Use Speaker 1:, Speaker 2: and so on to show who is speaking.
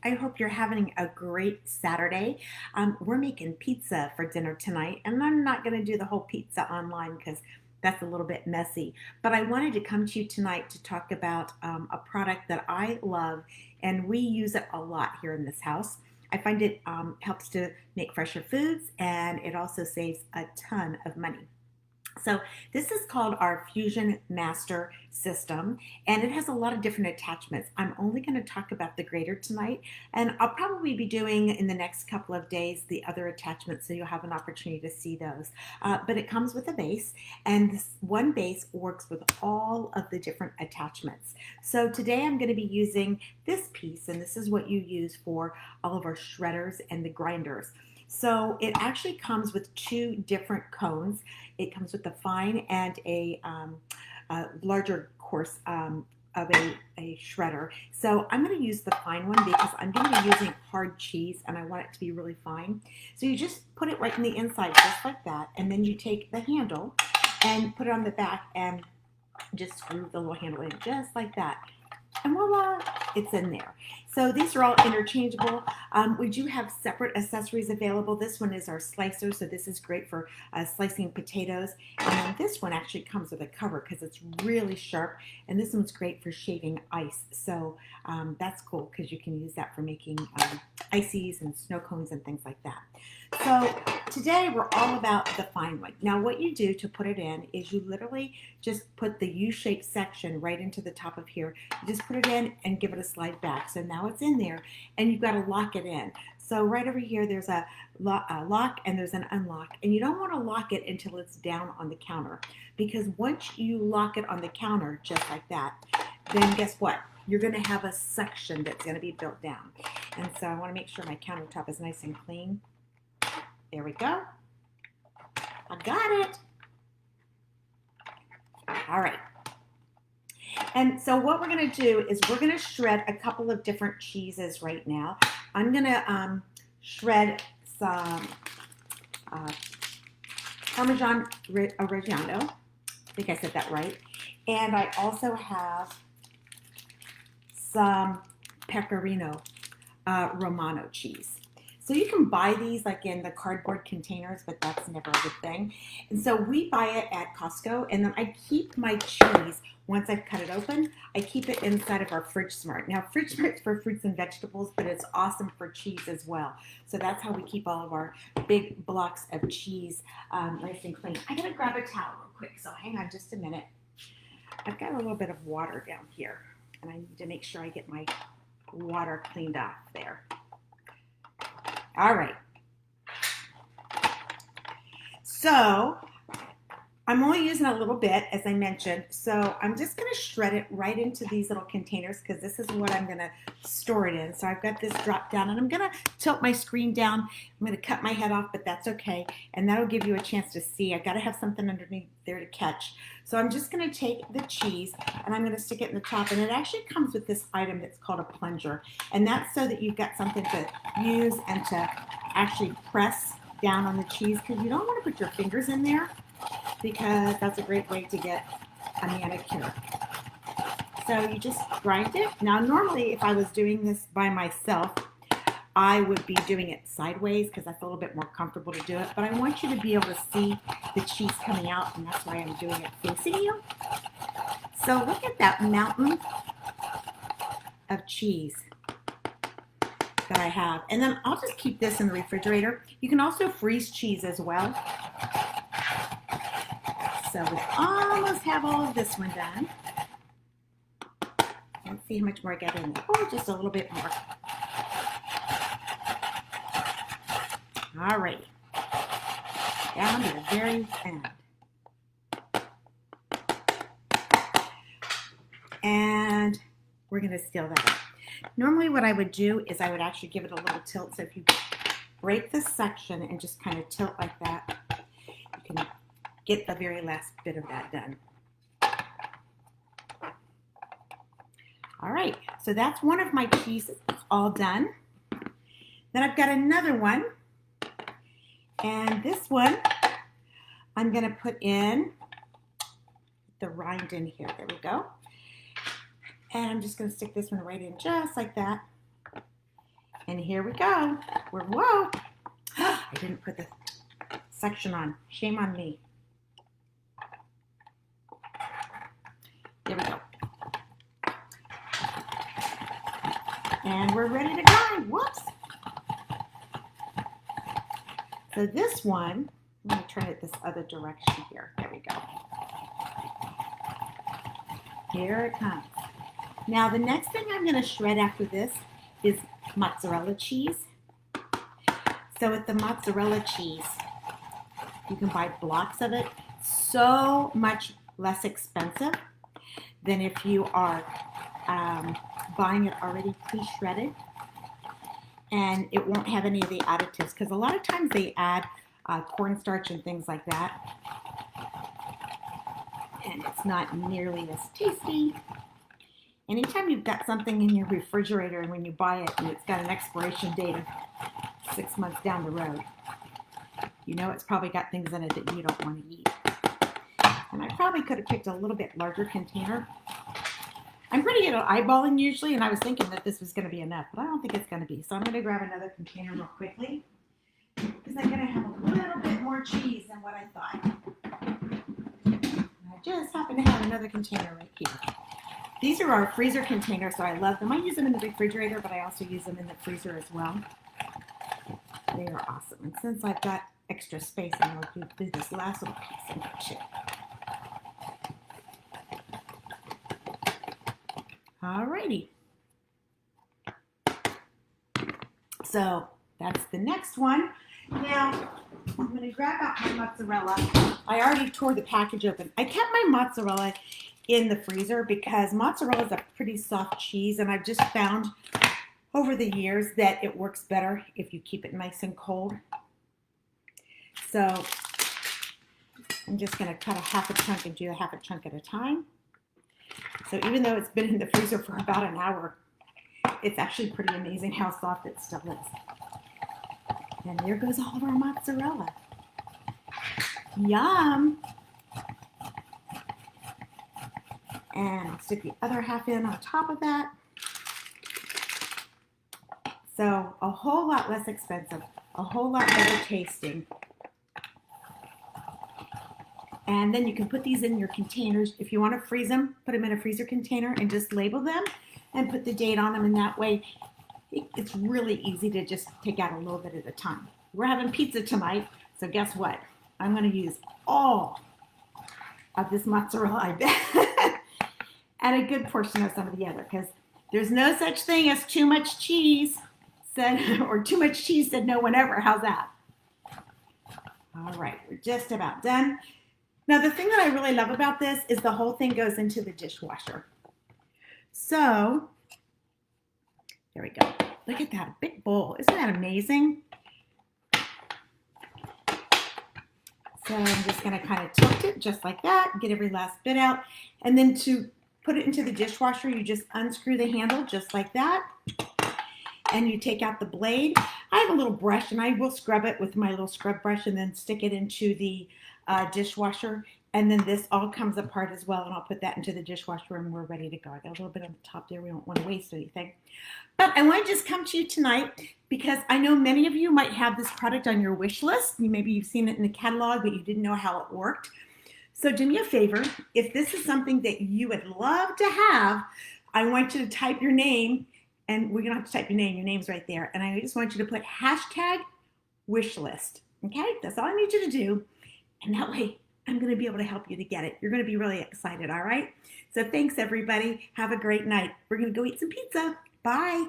Speaker 1: I hope you're having a great Saturday. We're making pizza for dinner tonight, and I'm not going to do the whole pizza online because that's a little bit messy. But I wanted to come to you tonight to talk about a product that I love, and we use it a lot here in this house. I find it helps to make fresher foods, and it also saves a ton of money. So this is called our Fusion Master system, and it has a lot of different attachments. I'm only going to talk about the grater tonight, and I'll probably be doing in the next couple of days the other attachments, so you'll have an opportunity to see those. But it comes with a base, and this one base works with all of the different attachments. So today I'm going to be using this piece, and this is what you use for all of our shredders and the grinders. So it actually comes with two different cones. It comes with a fine and a larger course of a shredder. So I'm going to use the fine one because I'm going to be using hard cheese and I want it to be really fine. So you just put it right in the inside just like that, and then you take the handle and put it on the back and just screw the little handle in just like that. And voila, it's in there. So these are all interchangeable. We do have separate accessories available. This one is our slicer, so this is great for slicing potatoes. And then this one actually comes with a cover because it's really sharp. And this one's great for shaving ice. So that's cool because you can use that for making ices and snow cones and things like that. So today we're all about the fine one. Now what you do to put it in is you literally just put the U-shaped section right into the top of here. You just put it in and give it a slide back. So now it's in there and you've got to lock it in. So right over here there's a lock and there's an unlock. And you don't want to lock it until it's down on the counter, because once you lock it on the counter just like that, then guess what? You're going to have a section that's going to be built down. And so I want to make sure my countertop is nice and clean. There we go. I got it. All right. And so what we're going to do is we're going to shred a couple of different cheeses right now. I'm going to shred some Parmesan Reggiano. I think I said that right. And I also have some Pecorino Romano cheese. So you can buy these like in the cardboard containers, but that's never a good thing. And so we buy it at Costco, and then I keep my cheese, once I've cut it open, I keep it inside of our Fridge Smart. Now, Fridge Smart's for fruits and vegetables, but it's awesome for cheese as well. So that's how we keep all of our big blocks of cheese nice and clean. I gotta grab a towel real quick, so hang on just a minute. I've got a little bit of water down here, and I need to make sure I get my water cleaned off there. All right. So I'm only using a little bit, as I mentioned. So I'm just going to shred it right into these little containers because this is what I'm going to store it in. So I've got this drop down, and I'm going to tilt my screen down. I'm going to cut my head off, but that's okay. And that'll give you a chance to see. I've got to have something underneath there to catch. So I'm just going to take the cheese, and I'm going to stick it in the top. And it actually comes with this item that's called a plunger. And that's so that you've got something to use and to actually press down on the cheese, because you don't want to put your fingers in there, because that's a great way to get a manicure. So you just grind it. Now normally if I was doing this by myself, I would be doing it sideways because that's a little bit more comfortable to do it, but I want you to be able to see the cheese coming out, and that's why I'm doing it facing you. So look at that mountain of cheese that I have. And then I'll just keep this in the refrigerator. You can also freeze cheese as well. So we almost have all of this one done. Let's see how much more I got in there. Oh, just a little bit more. All right. Down to the very end. And we're going to seal that up. Normally what I would do is I would actually give it a little tilt. So if you break this section and just kind of tilt like that, you can get the very last bit of that done. All right, so that's one of my cheeses all done. Then I've got another one, and this one I'm gonna put in the rind in here. There we go. And I'm just gonna stick this one right in just like that. And here we go. Whoa. I didn't put the section on. Shame on me. There we go. And we're ready to grind. Whoops. So this one, I'm going to turn it this other direction here. There we go. Here it comes. Now the next thing I'm going to shred after this is mozzarella cheese. So with the mozzarella cheese, you can buy blocks of it. So much less expensive than if you are buying it already pre-shredded. And it won't have any of the additives because a lot of times they add cornstarch and things like that. And it's not nearly as tasty. Anytime you've got something in your refrigerator and when you buy it and it's got an expiration date of 6 months down the road, you know it's probably got things in it that you don't want to eat. And I probably could have picked a little bit larger container. I'm pretty good at eyeballing usually, and I was thinking that this was going to be enough, but I don't think it's going to be. So I'm going to grab another container real quickly because I'm going to have a little bit more cheese than what I thought. And I just happen to have another container right here. These are our freezer containers, so I love them. I use them in the refrigerator, but I also use them in the freezer as well. They are awesome. And since I've got extra space, I'm going to do this last little piece in there too. Alrighty. So that's the next one. Now, I'm going to grab out my mozzarella. I already tore the package open. I kept my mozzarella in the freezer because mozzarella is a pretty soft cheese, and I've just found over the years that it works better if you keep it nice and cold. So I'm just going to cut a half a chunk and do a half a chunk at a time. So even though it's been in the freezer for about an hour, it's actually pretty amazing how soft it still is. And there goes all of our mozzarella. Yum! And I'll stick the other half in on top of that. So a whole lot less expensive, a whole lot better tasting. And then you can put these in your containers. If you want to freeze them, put them in a freezer container and just label them and put the date on them. And that way, it's really easy to just take out a little bit at a time. We're having pizza tonight, so guess what? I'm going to use all of this mozzarella, I bet, and a good portion of some of the other, because there's no such thing as too much cheese, or too much cheese said no one ever. How's that? All right, we're just about done. Now, the thing that I really love about this is the whole thing goes into the dishwasher. So, there we go. Look at that big bowl. Isn't that amazing? So I'm just going to kind of tilt it just like that, get every last bit out. And then to put it into the dishwasher, you just unscrew the handle just like that. And you take out the blade. I have a little brush, and I will scrub it with my little scrub brush and then stick it into the dishwasher. And then this all comes apart as well, and I'll put that into the dishwasher and we're ready to go. I got a little bit on the top there. We don't want to waste anything. But I want to just come to you tonight because I know many of you might have this product on your wish list. Maybe you've seen it in the catalog, but you didn't know how it worked. So do me a favor. If this is something that you would love to have, I want you to type your name, and we're going to have to type your name. Your name's right there. And I just want you to put #wishlist. Okay? That's all I need you to do. And that way, I'm going to be able to help you to get it. You're going to be really excited, all right? So thanks, everybody. Have a great night. We're going to go eat some pizza. Bye.